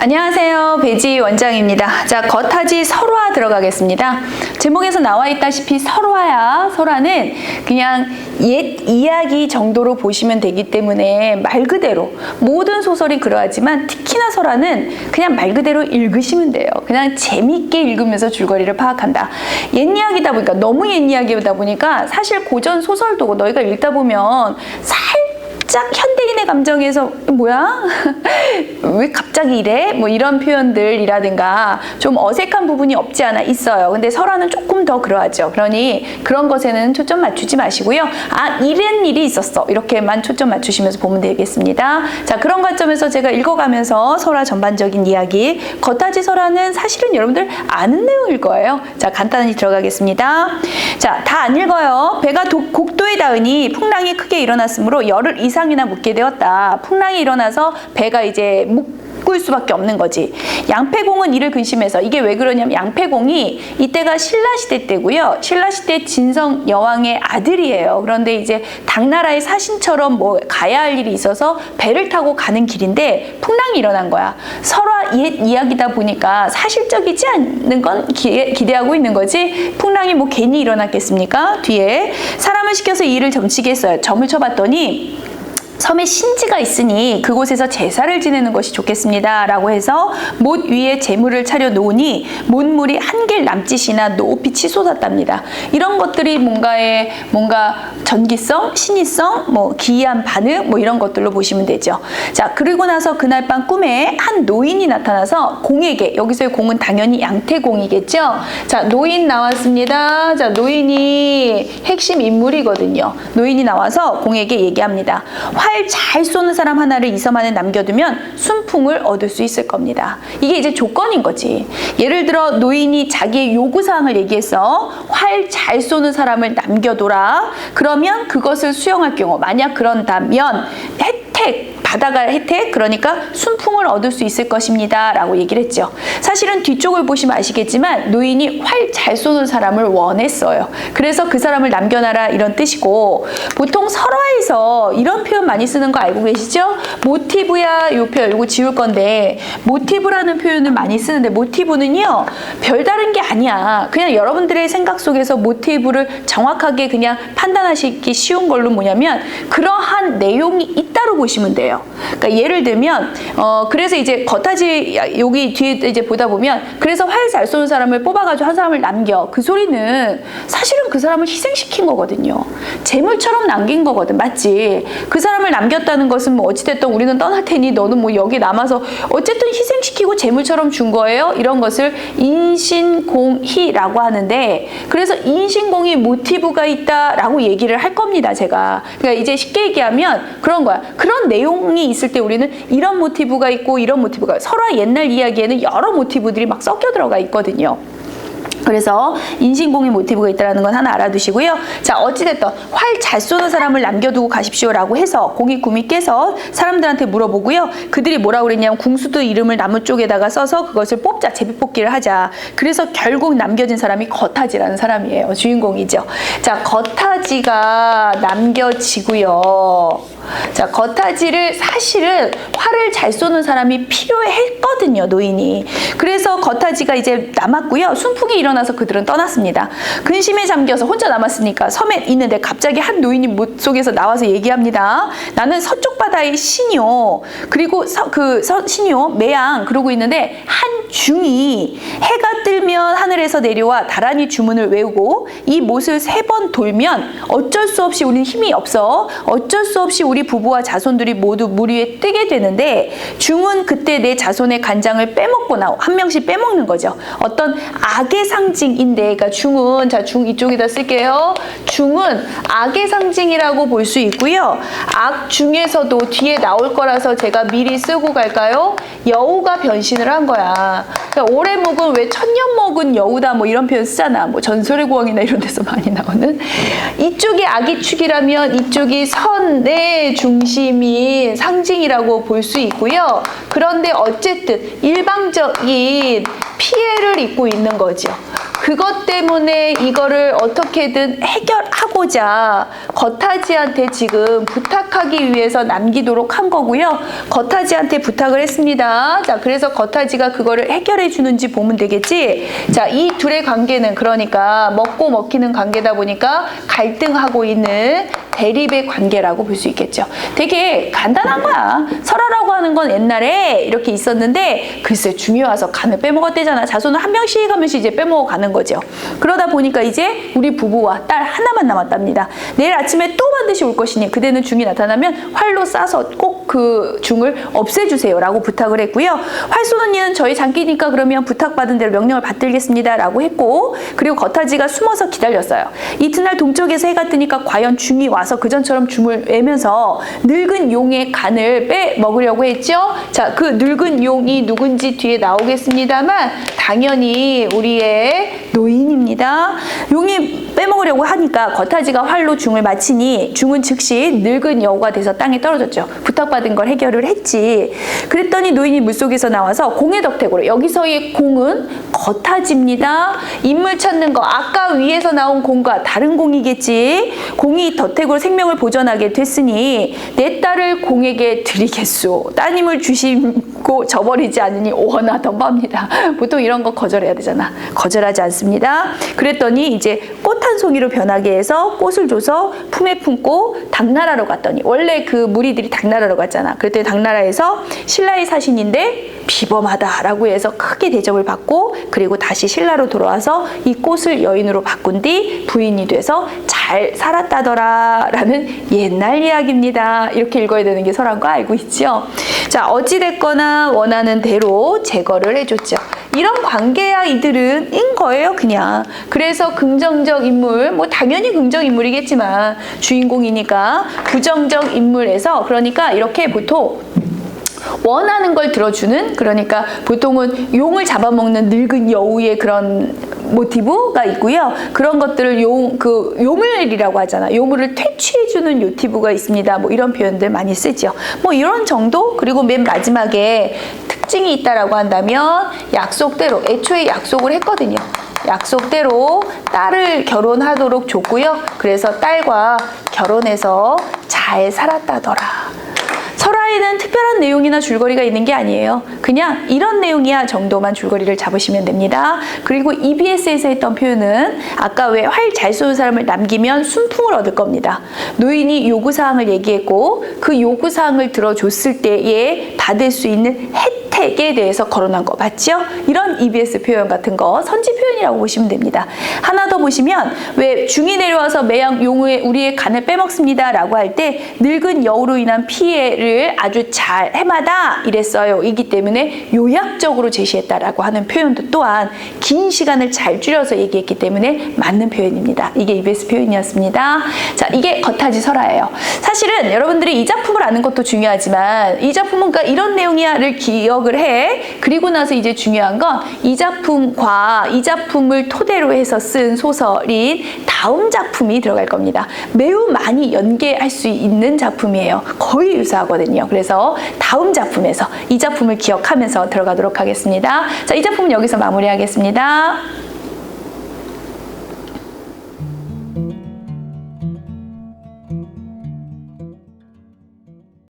안녕하세요. 배지 원장입니다. 자, 겉하지 설화 들어가겠습니다. 제목에서 나와 있다시피 설화야, 설화는 그냥 옛 이야기 정도로 보시면 되기 때문에 말 그대로 모든 소설이 그러하지만 특히나 설화는 그냥 말 그대로 읽으시면 돼요. 그냥 재밌게 읽으면서 줄거리를 파악한다. 옛 이야기다 보니까 너무 옛 이야기다 보니까 사실 고전 소설도 너희가 읽다 보면 살짝 현대인의 감정에서 뭐야? 왜 갑자기 이래? 뭐 이런 표현들이라든가 좀 어색한 부분이 없지 않아 있어요. 근데 설화는 조금 더 그러하죠. 그러니 그런 것에는 초점 맞추지 마시고요. 아, 이런 일이 있었어. 이렇게만 초점 맞추시면서 보면 되겠습니다. 자, 그런 관점에서 제가 읽어가면서 설화 전반적인 이야기, 겉하지 설화는 사실은 여러분들 아는 내용일 거예요. 자, 간단히 들어가겠습니다. 자, 다 안 읽어요. 배가 곡도에 닿으니 풍랑이 크게 일어났으므로 열흘 이상이나 묵게 되었다. 풍랑이 일어나서 배가 이제 묶을 수밖에 없는 거지. 양패공은 이를 근심해서, 이게 왜 그러냐면 양패공이 이때가 신라시대 때고요. 신라시대 진성 여왕의 아들이에요. 그런데 이제 당나라의 사신처럼 뭐 가야 할 일이 있어서 배를 타고 가는 길인데 풍랑이 일어난 거야. 설화 옛 이야기다 보니까 사실적이지 않는 건 기대하고 있는 거지. 풍랑이 뭐 괜히 일어났겠습니까? 뒤에 사람을 시켜서 이 일을 점치게 했어요. 점을 쳐봤더니 섬에 신지가 있으니 그곳에서 제사를 지내는 것이 좋겠습니다. 라고 해서 못 위에 재물을 차려 놓으니 못물이 한 길 남짓이나 높이 치솟았답니다. 이런 것들이 뭔가 전기성, 신의성, 뭐 기이한 반응, 뭐 이런 것들로 보시면 되죠. 자, 그리고 나서 그날 밤 꿈에 한 노인이 나타나서 공에게, 여기서의 공은 당연히 양태공이겠죠. 자, 노인 나왔습니다. 자, 노인이 핵심 인물이거든요. 노인이 나와서 공에게 얘기합니다. 활 잘 쏘는 사람 하나를 이 섬 안에 남겨두면 순풍을 얻을 수 있을 겁니다. 이게 이제 조건인 거지. 예를 들어 노인이 자기의 요구사항을 얘기해서 활 잘 쏘는 사람을 남겨둬라. 그러면 그것을 수용할 경우, 만약 그런다면 혜택, 받아갈 혜택, 그러니까 순풍을 얻을 수 있을 것입니다. 라고 얘기를 했죠. 사실은 뒤쪽을 보시면 아시겠지만 노인이 활 잘 쏘는 사람을 원했어요. 그래서 그 사람을 남겨놔라 이런 뜻이고, 보통 설화에서 이런 표현 많이 쓰는 거 알고 계시죠? 모티브야, 요 표현, 요거 지울 건데 모티브라는 표현을 많이 쓰는데 모티브는요, 별다른 게 아니야. 그냥 여러분들의 생각 속에서 모티브를 정확하게 그냥 판단하시기 쉬운 걸로 뭐냐면 그러한 내용이 있다로 보시면 돼요. 그러니까 예를 들면 그래서 이제 겉하지 여기 뒤에 이제 보다 보면 그래서 활 잘 쏘는 사람을 뽑아가지고 한 사람을 남겨. 그 소리는 사실은 그 사람을 희생시킨 거거든요. 재물처럼 남긴 거거든. 맞지? 그 사람을 남겼다는 것은 뭐 어찌됐든 우리는 떠날 테니 너는 뭐 여기 남아서 어쨌든 희생시키고 재물처럼 준 거예요. 이런 것을 인신공희라고 하는데, 그래서 인신공희 모티브가 있다라고 얘기를 할 겁니다. 제가. 그러니까 이제 쉽게 얘기하면 그런 거야. 그런 내용이 있을 때 우리는 이런 모티브가 있고 이런 모티브가, 설화 옛날 이야기에는 여러 모티브들이 막 섞여 들어가 있거든요. 그래서 인신공의 모티브가 있다는 건 하나 알아두시고요. 자, 어찌됐든 활 잘 쏘는 사람을 남겨두고 가십시오라고 해서 공이 꿈이 깨서 사람들한테 물어보고요. 그들이 뭐라고 그랬냐면 궁수도 이름을 나무 쪽에다가 써서 그것을 뽑자, 제비뽑기를 하자. 그래서 결국 남겨진 사람이 겉하지라는 사람이에요. 주인공이죠. 자, 겉하지가 남겨지고요. 자, 겉하지를 사실은 활을 잘 쏘는 사람이 필요했거든요, 노인이. 그래서 겉하지가 이제 남았고요. 순풍이 일어나서 그들은 떠났습니다. 근심에 잠겨서 혼자 남았으니까 섬에 있는데 갑자기 한 노인이 못 속에서 나와서 얘기합니다. 나는 서쪽 바다의 신이요. 그리고 신이요, 매양 그러고 있는데 한 중이 해가 뜨면 하늘에서 내려와 다란히 주문을 외우고 이 못을 3번 돌면 어쩔 수 없이 우리는 힘이 없어. 어쩔 수 없이 우리 부부와 자손들이 모두 물 위에 뜨게 되는데 중은 그때 내 자손의 간장을 빼먹고 한 명씩 빼먹는 거죠. 어떤 악의 상징인데, 그러니까 중은, 자, 중 이쪽에다 쓸게요. 중은 악의 상징이라고 볼 수 있고요. 악 중에서도 뒤에 나올 거라서 제가 미리 쓰고 갈까요? 여우가 변신을 한 거야. 그러니까 올해 목은 왜 천년 목은 여우다 뭐 이런 표현 쓰잖아. 뭐 전설의 고왕이나 이런 데서 많이 나오는. 이쪽이 악의 축이라면 이쪽이 선의 중심인 상징이라고 볼 수 있고요. 그런데 어쨌든 일방적인 피해를 입고 있는 거죠. 그것 때문에 이거를 어떻게든 해결하고자 겉하지한테 지금 부탁하기 위해서 남기도록 한 거고요. 겉하지한테 부탁을 했습니다. 자, 그래서 겉하지가 그거를 해결해 주는지 보면 되겠지. 자, 이 둘의 관계는 그러니까 먹고 먹히는 관계다 보니까 갈등하고 있는 대립의 관계라고 볼 수 있겠죠. 되게 간단한 거야. 설화라고 하는 건 옛날에 이렇게 있었는데 글쎄 중이 와서 간을 빼먹었대잖아. 자손을 한 명씩 하면서 이제 빼먹어 가는 거죠. 그러다 보니까 이제 우리 부부와 딸 하나만 남았답니다. 내일 아침에 또 반드시 올 것이니 그대는 중이 나타나면 활로 쏴서 꼭 그 중을 없애주세요 라고 부탁을 했고요. 활 쏘는 이는 저희 장기니까 그러면 부탁받은 대로 명령을 받들겠습니다 라고 했고, 그리고 겉하지가 숨어서 기다렸어요. 이튿날 동쪽에서 해가 뜨니까 과연 중이 와서 그전처럼 줌을 외면서 늙은 용의 간을 빼 먹으려고 했죠. 자, 그 늙은 용이 누군지 뒤에 나오겠습니다만 당연히 우리의 노인입니다. 용이 빼먹으려고 하니까 겉하지가 활로 중을 맞히니 중은 즉시 늙은 여우가 돼서 땅에 떨어졌죠. 부탁받은 걸 해결을 했지. 그랬더니 노인이 물속에서 나와서 공의 덕택으로, 여기서의 공은 겉하지입니다. 인물 찾는 거 아까 위에서 나온 공과 다른 공이겠지. 공이 덕택으로 생명을 보존하게 됐으니 내 딸을 공에게 드리겠소. 따님을 주시고 저버리지 않으니 원하던 바입니다. 보통 이런 거 거절해야 되잖아. 거절하지 않습니다. 그랬더니 이제 꽃 한 송이로 변하게 해서 꽃을 줘서 품에 품고 당나라로 갔더니, 원래 그 무리들이 당나라로 갔잖아. 그랬더니 당나라에서 신라의 사신인데 비범하다라고 해서 크게 대접을 받고, 그리고 다시 신라로 돌아와서 이 꽃을 여인으로 바꾼 뒤 부인이 돼서 잘 살았다더라 라는 옛날 이야기입니다. 이렇게 읽어야 되는 게 설화인 거 알고 있죠? 자, 어찌됐거나 원하는 대로 제거를 해줬죠. 이런 관계야 이들은 인 거예요, 그냥. 그래서 긍정적 인물, 뭐 당연히 긍정 인물이겠지만 주인공이니까 부정적 인물에서, 그러니까 이렇게 보통 원하는 걸 들어주는, 그러니까 보통은 용을 잡아먹는 늙은 여우의 그런 모티브가 있고요. 그런 것들을 요물이라고 하잖아. 요물을 퇴치해주는 요티브가 있습니다. 뭐 이런 표현들 많이 쓰죠. 뭐 이런 정도? 그리고 맨 마지막에 특징이 있다라고 한다면 약속대로, 애초에 약속을 했거든요. 약속대로 딸을 결혼하도록 줬고요. 그래서 딸과 결혼해서 잘 살았다더라. 설화에는 특별한 내용이나 줄거리가 있는 게 아니에요. 그냥 이런 내용이야 정도만 줄거리를 잡으시면 됩니다. 그리고 EBS에서 했던 표현은 아까 왜 활 잘 쏘는 사람을 남기면 순풍을 얻을 겁니다. 노인이 요구사항을 얘기했고 그 요구사항을 들어줬을 때에 받을 수 있는 혜택에 대해서 거론한 거 맞죠? 이런 EBS 표현 같은 거 선지 표현이라고 보시면 됩니다. 하나 더 보시면 왜 중이 내려와서 매양 용의 우리의 간을 빼먹습니다 라고 할 때 늙은 여우로 인한 피해를 아주 잘 해마다 이랬어요. 이기 때문에 요약적으로 제시했다라고 하는 표현도 또한 긴 시간을 잘 줄여서 얘기했기 때문에 맞는 표현입니다. 이게 EBS 표현이었습니다. 자, 이게 겉하지 설화예요. 사실은 여러분들이 이 작품을 아는 것도 중요하지만 이 작품은 그러니까 이런 내용이야를 기억을 해. 그리고 나서 이제 중요한 건 이 작품과 이 작품을 토대로 해서 쓴 소설인 다음 작품이 들어갈 겁니다. 매우 많이 연계할 수 있는 작품이에요. 거의 유사하거든요. 그래서 다음 작품에서 이 작품을 기억하면서 들어가도록 하겠습니다. 자, 이 작품은 여기서 마무리하겠습니다.